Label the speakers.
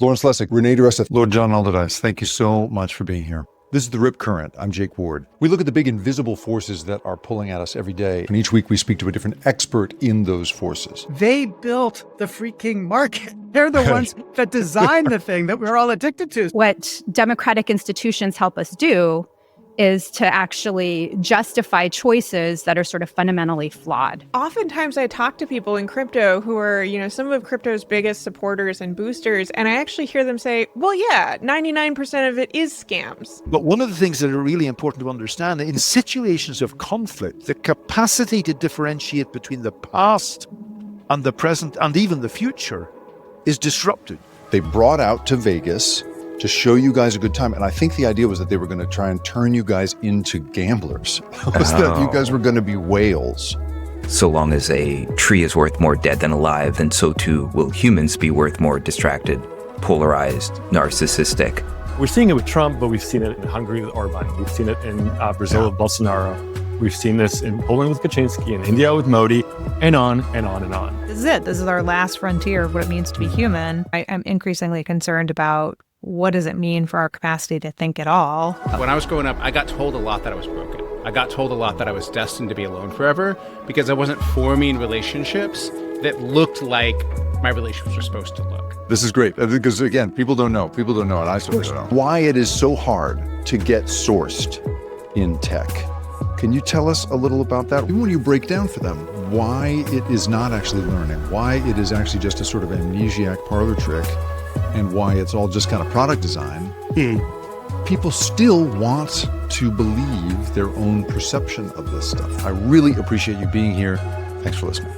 Speaker 1: Lawrence Lessig, Renee DiResta,
Speaker 2: Lord John Alderdice, thank you so much for being here.
Speaker 1: This is The Rip Current. I'm Jake Ward. We look at the big invisible forces that are pulling at us every day. And each week we speak to a different expert in those forces.
Speaker 3: They built the freaking market. They're the ones that designed the thing that we're all addicted to.
Speaker 4: What democratic institutions help us do is to actually justify choices that are sort of fundamentally flawed.
Speaker 5: Oftentimes I talk to people in crypto who are, some of crypto's biggest supporters and boosters, and I actually hear them say, well, yeah, 99% of it is scams.
Speaker 6: But one of the things that are really important to understand, in situations of conflict, the capacity to differentiate between the past and the present and even the future is disrupted.
Speaker 1: They brought out to Vegas to show you guys a good time. And I think the idea was that they were going to try and turn you guys into gamblers. That you guys were going to be whales.
Speaker 7: So long as a tree is worth more dead than alive, then so too will humans be worth more distracted, polarized, narcissistic.
Speaker 8: We're seeing it with Trump, but we've seen it in Hungary with Orban. We've seen it in Brazil with Bolsonaro. We've seen this in Poland with Kaczynski, in India with Modi, and on and on and on.
Speaker 9: This is it. This is our last frontier of what it means to be human. I'm increasingly concerned about what does it mean for our capacity to think at all?
Speaker 10: When I was growing up, I got told a lot that I was broken. I got told a lot that I was destined to be alone forever because I wasn't forming relationships that looked like my relationships were supposed to look.
Speaker 1: This is great because, again, people don't know. People don't know, and I certainly don't know. Why it is so hard to get sourced in tech. Can you tell us a little about that? Even when you break down for them why it is not actually learning, why it is actually just a sort of amnesiac parlor trick, and why it's all just kind of product design, people still want to believe their own perception of this stuff. I really appreciate you being here. Thanks for listening.